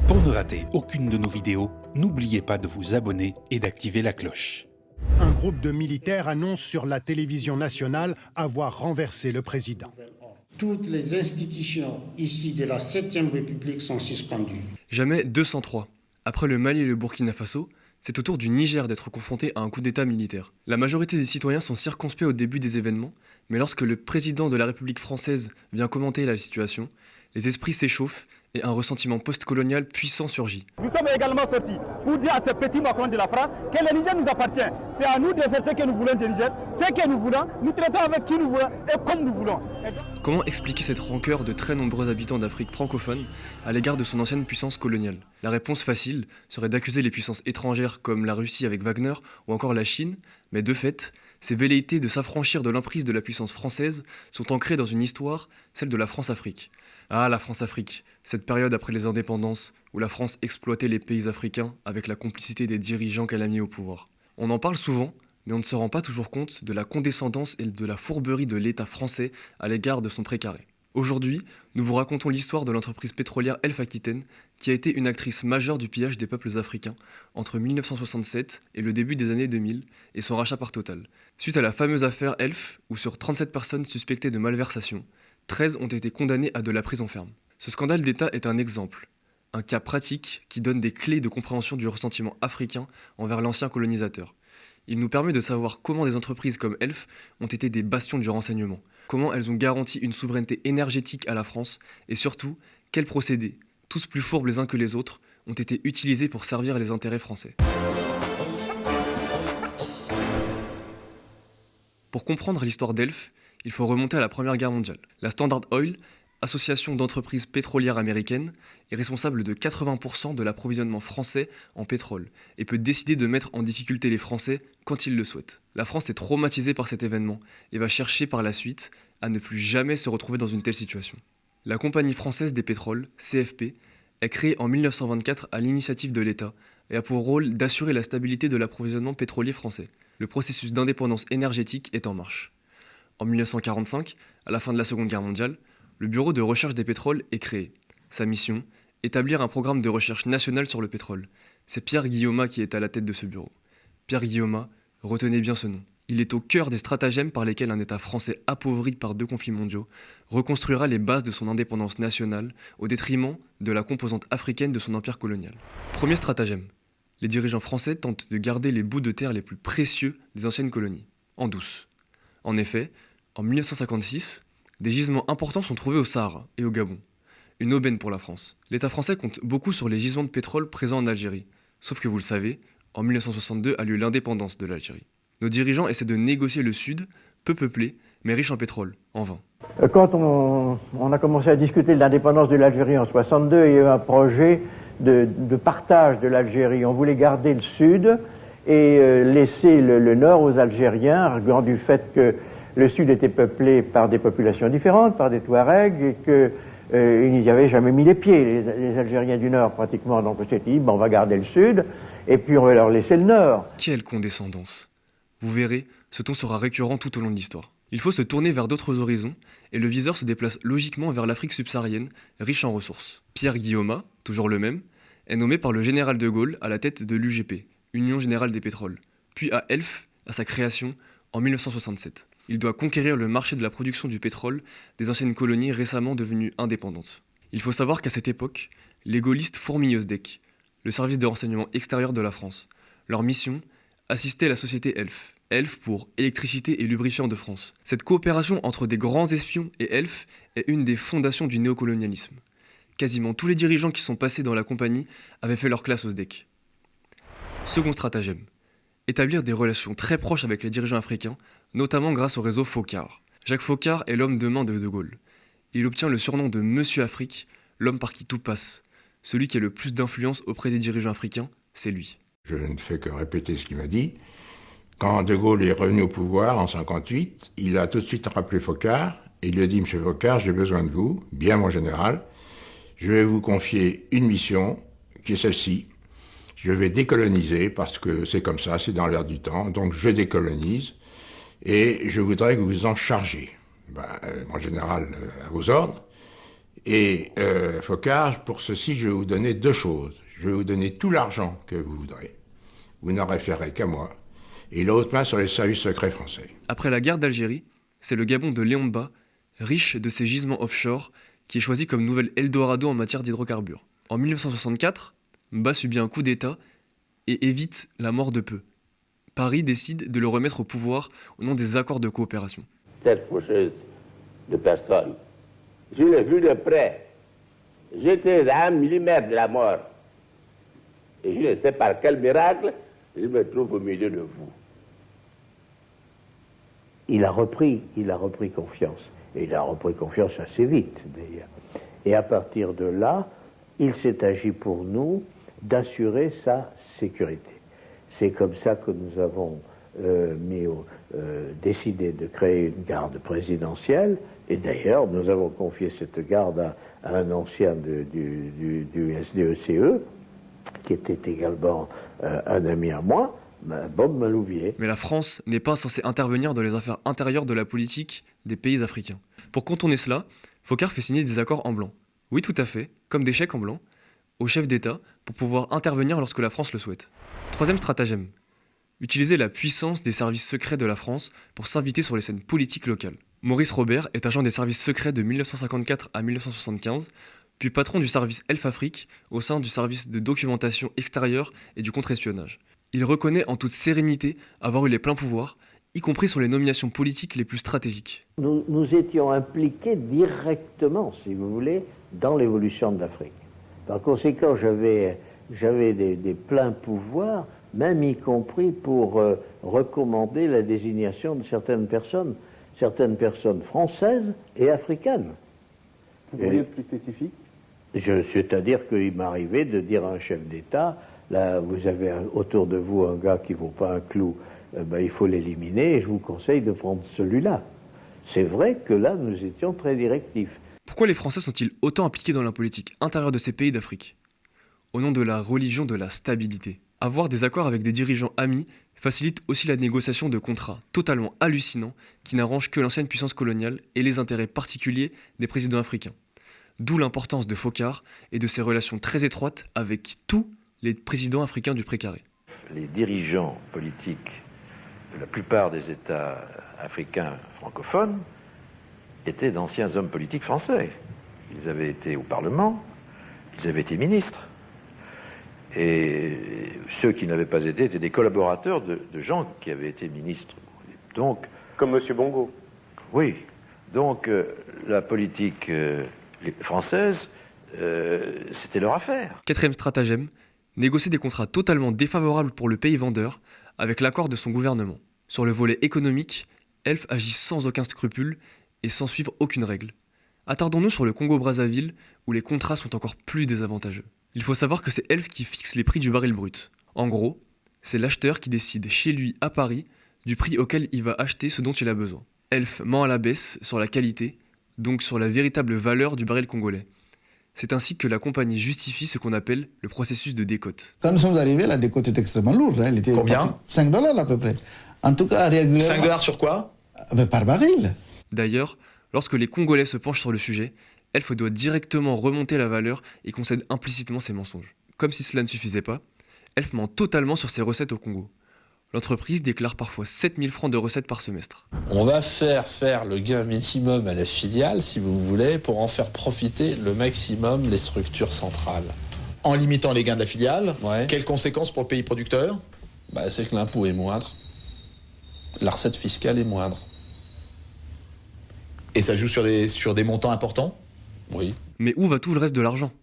Pour ne rater aucune de nos vidéos, n'oubliez pas de vous abonner et d'activer la cloche. Un groupe de militaires annonce sur la télévision nationale avoir renversé le président. Toutes les institutions ici de la 7e République sont suspendues. Jamais 203. Après le Mali et le Burkina Faso, c'est au tour du Niger d'être confronté à un coup d'État militaire. La majorité des citoyens sont circonspects au début des événements, mais lorsque le président de la République française vient commenter la situation, les esprits s'échauffent et un ressentiment post-colonial puissant surgit. Nous sommes également sortis pour dire à ce petit Macron de la France que le Niger nous appartient. C'est à nous de faire ce que nous voulons du Niger, ce que nous voulons, nous traitons avec qui nous voulons et comme nous voulons. Comment expliquer cette rancœur de très nombreux habitants d'Afrique francophone à l'égard de son ancienne puissance coloniale? La réponse facile serait d'accuser les puissances étrangères comme la Russie avec Wagner ou encore la Chine, mais de fait, ces velléités de s'affranchir de l'emprise de la puissance française sont ancrées dans une histoire, celle de la France-Afrique. Ah, la France-Afrique, cette période après les indépendances où la France exploitait les pays africains avec la complicité des dirigeants qu'elle a mis au pouvoir. On en parle souvent, mais on ne se rend pas toujours compte de la condescendance et de la fourberie de l'État français à l'égard de son précaré. Aujourd'hui, nous vous racontons l'histoire de l'entreprise pétrolière Elf Aquitaine, qui a été une actrice majeure du pillage des peuples africains entre 1967 et le début des années 2000 et son rachat par Total. Suite à la fameuse affaire Elf, où sur 37 personnes suspectées de malversation, 13 ont été condamnés à de la prison ferme. Ce scandale d'État est un exemple, un cas pratique qui donne des clés de compréhension du ressentiment africain envers l'ancien colonisateur. Il nous permet de savoir comment des entreprises comme Elf ont été des bastions du renseignement, comment elles ont garanti une souveraineté énergétique à la France et surtout, quels procédés, tous plus fourbes les uns que les autres, ont été utilisés pour servir les intérêts français. Pour comprendre l'histoire d'Elf, il faut remonter à la Première Guerre mondiale. La Standard Oil, association d'entreprises pétrolières américaines, est responsable de 80% de l'approvisionnement français en pétrole et peut décider de mettre en difficulté les Français quand ils le souhaitent. La France est traumatisée par cet événement et va chercher par la suite à ne plus jamais se retrouver dans une telle situation. La Compagnie française des pétroles, CFP, est créée en 1924 à l'initiative de l'État et a pour rôle d'assurer la stabilité de l'approvisionnement pétrolier français. Le processus d'indépendance énergétique est en marche. En 1945, à la fin de la Seconde Guerre mondiale, le Bureau de recherche des pétroles est créé. Sa mission, établir un programme de recherche national sur le pétrole. C'est Pierre Guillaumat qui est à la tête de ce bureau. Pierre Guillaumat, retenez bien ce nom. Il est au cœur des stratagèmes par lesquels un État français appauvri par 2 conflits mondiaux reconstruira les bases de son indépendance nationale au détriment de la composante africaine de son empire colonial. Premier stratagème. Les dirigeants français tentent de garder les bouts de terre les plus précieux des anciennes colonies, en douce. En effet, en 1956, des gisements importants sont trouvés au Sahara et au Gabon. Une aubaine pour la France. L'État français compte beaucoup sur les gisements de pétrole présents en Algérie. Sauf que vous le savez, en 1962 a lieu l'indépendance de l'Algérie. Nos dirigeants essaient de négocier le Sud, peu peuplé, mais riche en pétrole, en vain. Quand on a commencé à discuter de l'indépendance de l'Algérie en 1962, il y a eu un projet de partage de l'Algérie. On voulait garder le Sud et laisser le Nord aux Algériens, arguant du fait que le Sud était peuplé par des populations différentes, par des Touaregs, et qu'ils n'y avaient jamais mis les pieds, les Algériens du Nord pratiquement. Donc on s'est dit, on va garder le Sud, et puis on va leur laisser le Nord. Quelle condescendance! Vous verrez, ce ton sera récurrent tout au long de l'histoire. Il faut se tourner vers d'autres horizons, et le viseur se déplace logiquement vers l'Afrique subsaharienne, riche en ressources. Pierre Guillaumat, toujours le même, est nommé par le général de Gaulle à la tête de l'UGP, Union Générale des Pétroles, puis à Elf, à sa création, en 1967. Il doit conquérir le marché de la production du pétrole des anciennes colonies récemment devenues indépendantes. Il faut savoir qu'à cette époque, les gaullistes fourmillent au SDEC, le service de renseignement extérieur de la France. Leur mission, assister la société Elf. Elf pour Électricité et Lubrifiants de France. Cette coopération entre des grands espions et Elf est une des fondations du néocolonialisme. Quasiment tous les dirigeants qui sont passés dans la compagnie avaient fait leur classe au SDEC. Second stratagème. Établir des relations très proches avec les dirigeants africains, notamment grâce au réseau Foccart. Jacques Foccart est l'homme de main de De Gaulle. Il obtient le surnom de Monsieur Afrique, l'homme par qui tout passe. Celui qui a le plus d'influence auprès des dirigeants africains, c'est lui. Je ne fais que répéter ce qu'il m'a dit. Quand De Gaulle est revenu au pouvoir en 1958, il a tout de suite rappelé Foccart et il lui a dit « Monsieur Foccart, j'ai besoin de vous, bien mon général. Je vais vous confier une mission qui est celle-ci. Je vais décoloniser parce que c'est comme ça, c'est dans l'air du temps. Donc je décolonise et je voudrais que vous vous en chargiez. Mon général, à vos ordres. Et Foccart, pour ceci, je vais vous donner 2 choses. Je vais vous donner tout l'argent que vous voudrez. Vous n'en référez qu'à moi. Et l'autre main sur les services secrets français. Après la guerre d'Algérie, c'est le Gabon de Léon Mba, riche de ses gisements offshore, qui est choisi comme nouvel Eldorado en matière d'hydrocarbures. En 1964, Mba subit un coup d'État et évite la mort de peu. Paris décide de le remettre au pouvoir au nom des accords de coopération. Cette faucheuse de personnes, je l'ai vue de près. J'étais à 1 millimètre de la mort. Et je ne sais par quel miracle, je me trouve au milieu de vous. Il a repris confiance. Et il a repris confiance assez vite, d'ailleurs. Et à partir de là, il s'est agi pour nous d'assurer sa sécurité. C'est comme ça que nous avons décidé de créer une garde présidentielle. Et d'ailleurs, nous avons confié cette garde à un ancien du SDECE, qui était également un ami à moi, Bob Malouvier. Mais la France n'est pas censée intervenir dans les affaires intérieures de la politique des pays africains. Pour contourner cela, Foccart fait signer des accords en blanc. Oui, tout à fait, comme des chèques en blanc, au chef d'État pour pouvoir intervenir lorsque la France le souhaite. Troisième stratagème, utiliser la puissance des services secrets de la France pour s'inviter sur les scènes politiques locales. Maurice Robert est agent des services secrets de 1954 à 1975, puis patron du service Elf-Afrique au sein du service de documentation extérieure et du contre-espionnage. Il reconnaît en toute sérénité avoir eu les pleins pouvoirs, y compris sur les nominations politiques les plus stratégiques. Nous étions impliqués directement, si vous voulez, dans l'évolution de l'Afrique. Par conséquent, j'avais des pleins pouvoirs, même y compris pour recommander la désignation de certaines personnes françaises et africaines. Vous pourriez être plus spécifique ? C'est-à-dire qu'il m'arrivait de dire à un chef d'État, là, vous avez autour de vous un gars qui ne vaut pas un clou, il faut l'éliminer et je vous conseille de prendre celui-là. C'est vrai que là, nous étions très directifs. Pourquoi les Français sont-ils autant impliqués dans la politique intérieure de ces pays d'Afrique ? Au nom de la religion de la stabilité. Avoir des accords avec des dirigeants amis facilite aussi la négociation de contrats totalement hallucinants qui n'arrangent que l'ancienne puissance coloniale et les intérêts particuliers des présidents africains. D'où l'importance de Foccart et de ses relations très étroites avec tous les présidents africains du précaré. Les dirigeants politiques de la plupart des États africains francophones étaient d'anciens hommes politiques français. Ils avaient été au Parlement, ils avaient été ministres. Et ceux qui n'avaient pas été étaient des collaborateurs de gens qui avaient été ministres. Donc, comme M. Bongo. Oui. Donc, la politique française, c'était leur affaire. Quatrième stratagème, négocier des contrats totalement défavorables pour le pays vendeur avec l'accord de son gouvernement. Sur le volet économique, Elf agit sans aucun scrupule et sans suivre aucune règle. Attardons-nous sur le Congo-Brazzaville où les contrats sont encore plus désavantageux. Il faut savoir que c'est Elf qui fixe les prix du baril brut. En gros, c'est l'acheteur qui décide chez lui à Paris du prix auquel il va acheter ce dont il a besoin. Elf ment à la baisse sur la qualité, donc sur la véritable valeur du baril congolais. C'est ainsi que la compagnie justifie ce qu'on appelle le processus de décote. Quand nous sommes arrivés, la décote était extrêmement lourde. Elle était combien ? 5 $ à peu près. En tout cas, régulièrement. 5 $ sur quoi ? Par baril. D'ailleurs, lorsque les Congolais se penchent sur le sujet, Elf doit directement remonter la valeur et concède implicitement ses mensonges. Comme si cela ne suffisait pas, Elf ment totalement sur ses recettes au Congo. L'entreprise déclare parfois 7000 francs de recettes par semestre. On va faire le gain minimum à la filiale, si vous voulez, pour en faire profiter le maximum les structures centrales. En limitant les gains de la filiale, ouais. Quelles conséquences pour le pays producteur ? C'est que l'impôt est moindre, la recette fiscale est moindre. Et ça joue sur des montants importants ? Oui. Mais où va tout le reste de l'argent ?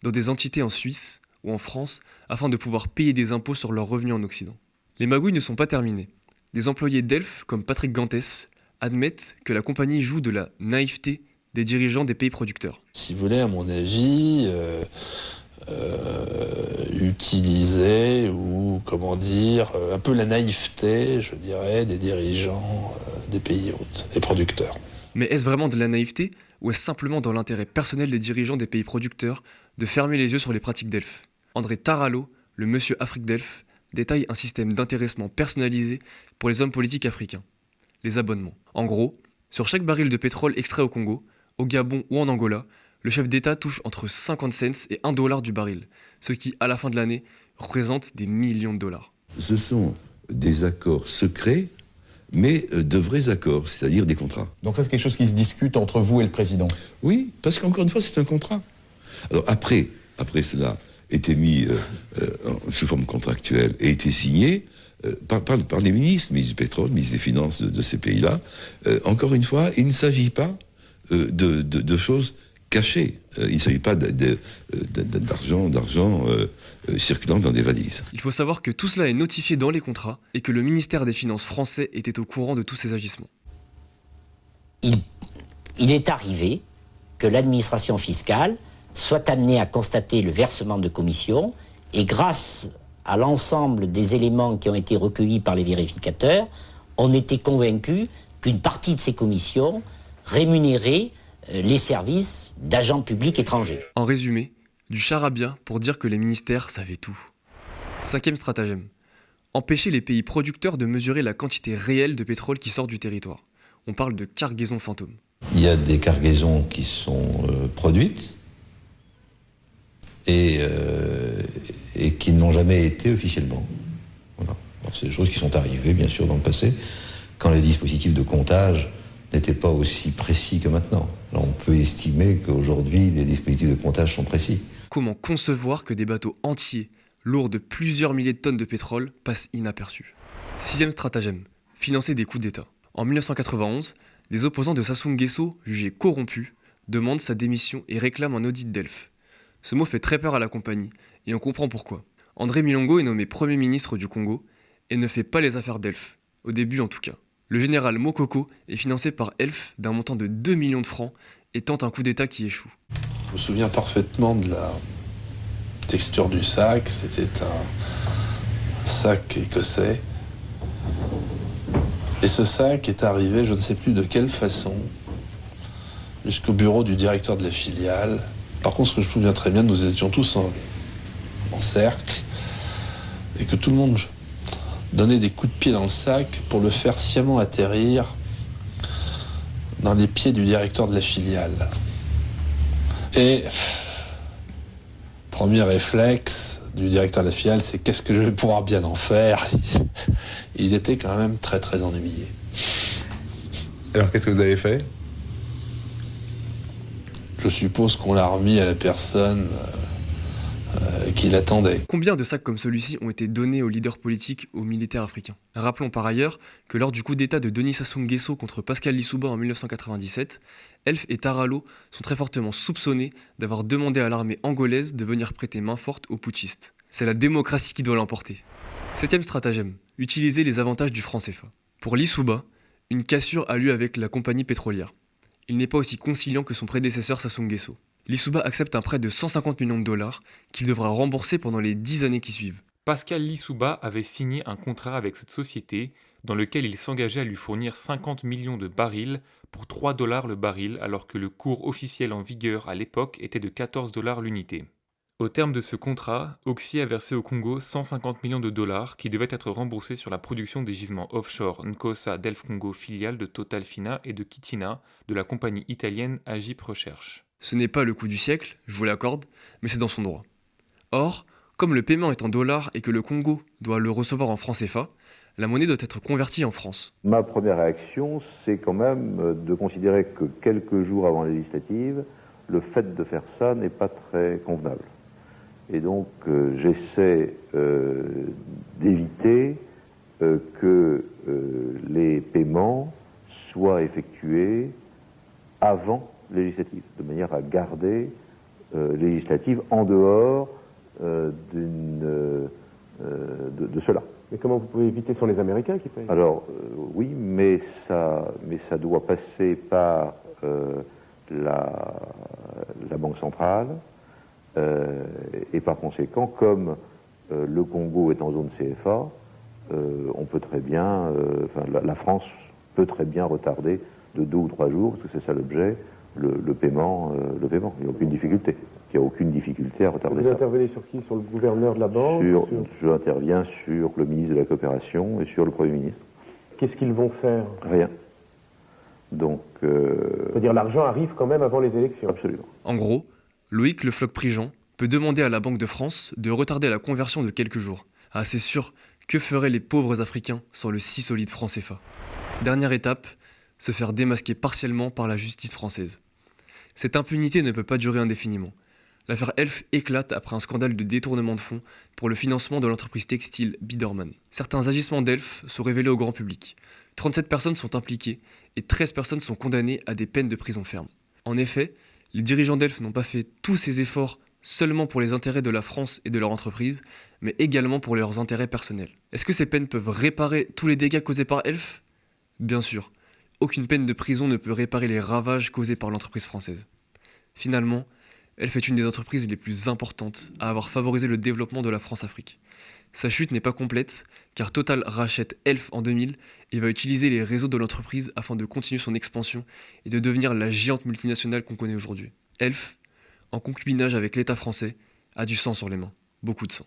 Dans des entités en Suisse ou en France, afin de pouvoir payer des impôts sur leurs revenus en Occident. Les magouilles ne sont pas terminées. Des employés d'Elf, comme Patrick Gantès, admettent que la compagnie joue de la naïveté des dirigeants des pays producteurs. Si vous voulez, à mon avis, utiliser un peu la naïveté, je dirais, des dirigeants des pays hôtes et producteurs. Mais est-ce vraiment de la naïveté ou est-ce simplement dans l'intérêt personnel des dirigeants des pays producteurs de fermer les yeux sur les pratiques d'Elf ? André Tarallo, le monsieur Afrique d'Elf, détaille un système d'intéressement personnalisé pour les hommes politiques africains, les abonnements. En gros, sur chaque baril de pétrole extrait au Congo, au Gabon ou en Angola, Le chef d'État touche entre 50 cents et $1 du baril, ce qui, à la fin de l'année, représente des millions de dollars. Ce sont des accords secrets, mais de vrais accords, c'est-à-dire des contrats. Donc ça, c'est quelque chose qui se discute entre vous et le président? Oui, parce qu'encore une fois, c'est un contrat. Alors après cela était mis sous forme contractuelle et été signé par les ministres du pétrole, ministres des finances de ces pays-là. Encore une fois, il ne s'agit pas de choses cachées. Il ne s'agit pas d'argent circulant dans des valises. Il faut savoir que tout cela est notifié dans les contrats et que le ministère des Finances français était au courant de tous ces agissements. Il est arrivé que l'administration fiscale soit amenée à constater le versement de commissions et grâce à l'ensemble des éléments qui ont été recueillis par les vérificateurs, on était convaincu qu'une partie de ces commissions rémunérait les services d'agents publics étrangers. En résumé, du charabia pour dire que les ministères savaient tout. 5e stratagème. Empêcher les pays producteurs de mesurer la quantité réelle de pétrole qui sort du territoire. On parle de cargaisons fantômes. Il y a des cargaisons qui sont produites et qui n'ont jamais été officiellement. Voilà. C'est des choses qui sont arrivées, bien sûr, dans le passé, quand les dispositifs de comptage n'étaient pas aussi précis que maintenant. Alors on peut estimer qu'aujourd'hui, les dispositifs de comptage sont précis. Comment concevoir que des bateaux entiers, lourds de plusieurs milliers de tonnes de pétrole, passent inaperçus? 6e stratagème. Financer des coups d'État. En 1991, des opposants de Sassou Nguesso, jugés corrompus, demandent sa démission et réclament un audit d'Elf. Ce mot fait très peur à la compagnie, et on comprend pourquoi. André Milongo est nommé Premier ministre du Congo et ne fait pas les affaires d'Elf, au début en tout cas. Le général Mokoko est financé par Elf d'un montant de 2 millions de francs et tente un coup d'État qui échoue. Je me souviens parfaitement de la texture du sac. C'était un sac écossais. Et ce sac est arrivé, je ne sais plus de quelle façon, jusqu'au bureau du directeur de la filiale. Par contre, ce que je me souviens très bien, nous étions tous en cercle et que tout le monde donnait des coups de pied dans le sac pour le faire sciemment atterrir dans les pieds du directeur de la filiale. Et premier réflexe du directeur de la filiale, c'est qu'est-ce que je vais pouvoir bien en faire? Il était quand même très très ennuyé. Alors qu'est-ce que vous avez fait? Je suppose qu'on l'a remis à la personne qui l'attendait. Combien de sacs comme celui-ci ont été donnés aux leaders politiques, aux militaires africains? Rappelons par ailleurs que lors du coup d'État de Denis Sassou Nguesso contre Pascal Lissouba en 1997, Elf et Taralo sont très fortement soupçonnés d'avoir demandé à l'armée angolaise de venir prêter main forte aux putschistes. C'est la démocratie qui doit l'emporter. 7e stratagème, utiliser les avantages du franc CFA. Pour Lissouba, une cassure a lieu avec la compagnie pétrolière. Il n'est pas aussi conciliant que son prédécesseur Sassou Nguesso. Lissouba accepte un prêt de 150 millions de dollars qu'il devra rembourser pendant les 10 années qui suivent. Pascal Lissouba avait signé un contrat avec cette société dans lequel il s'engageait à lui fournir 50 millions de barils pour 3 $ le baril alors que le cours officiel en vigueur à l'époque était de 14 $ l'unité. Au terme de ce contrat, Oxy a versé au Congo 150 millions de dollars qui devaient être remboursés sur la production des gisements offshore Nkosa Delf Congo, filiale de Total Fina, et de Kitina, de la compagnie italienne Agip Recherche. Ce n'est pas le coup du siècle, je vous l'accorde, mais c'est dans son droit. Or, comme le paiement est en dollars et que le Congo doit le recevoir en francs CFA, la monnaie doit être convertie en France. Ma première réaction, c'est quand même de considérer que quelques jours avant les législatives, le fait de faire ça n'est pas très convenable. Et donc j'essaie d'éviter que les paiements soient effectués avant les législatives, de manière à garder les législatives en dehors de cela. Mais comment vous pouvez éviter? Ce sont les Américains qui payent. Alors oui, mais ça doit passer par la Banque centrale. Et par conséquent, comme le Congo est en zone CFA, on peut très bien, la France peut très bien retarder de 2 ou 3 jours, parce que c'est ça l'objet, le paiement. Il n'y a aucune difficulté. Il n'y a aucune difficulté à retarder ça. Vous intervenez sur qui? Sur le gouverneur de la banque? Je interviens sur le ministre de la Coopération et sur le Premier ministre. Qu'est-ce qu'ils vont faire? Rien. Donc, c'est-à-dire l'argent arrive quand même avant les élections. Absolument. En gros, Loïc Le Floch-Prigent peut demander à la Banque de France de retarder la conversion de quelques jours. Ah, c'est sûr, que feraient les pauvres Africains sans le si solide franc CFA? Dernière étape, se faire démasquer partiellement par la justice française. Cette impunité ne peut pas durer indéfiniment. L'affaire Elf éclate après un scandale de détournement de fonds pour le financement de l'entreprise textile Biderman. Certains agissements d'Elf sont révélés au grand public. 37 personnes sont impliquées et 13 personnes sont condamnées à des peines de prison ferme. En effet, les dirigeants d'Elf n'ont pas fait tous ces efforts seulement pour les intérêts de la France et de leur entreprise, mais également pour leurs intérêts personnels. Est-ce que ces peines peuvent réparer tous les dégâts causés par Elf? Bien sûr, aucune peine de prison ne peut réparer les ravages causés par l'entreprise française. Finalement, Elf est une des entreprises les plus importantes à avoir favorisé le développement de la France-Afrique. Sa chute n'est pas complète, car Total rachète Elf en 2000 et va utiliser les réseaux de l'entreprise afin de continuer son expansion et de devenir la géante multinationale qu'on connaît aujourd'hui. Elf, en concubinage avec l'État français, a du sang sur les mains, beaucoup de sang.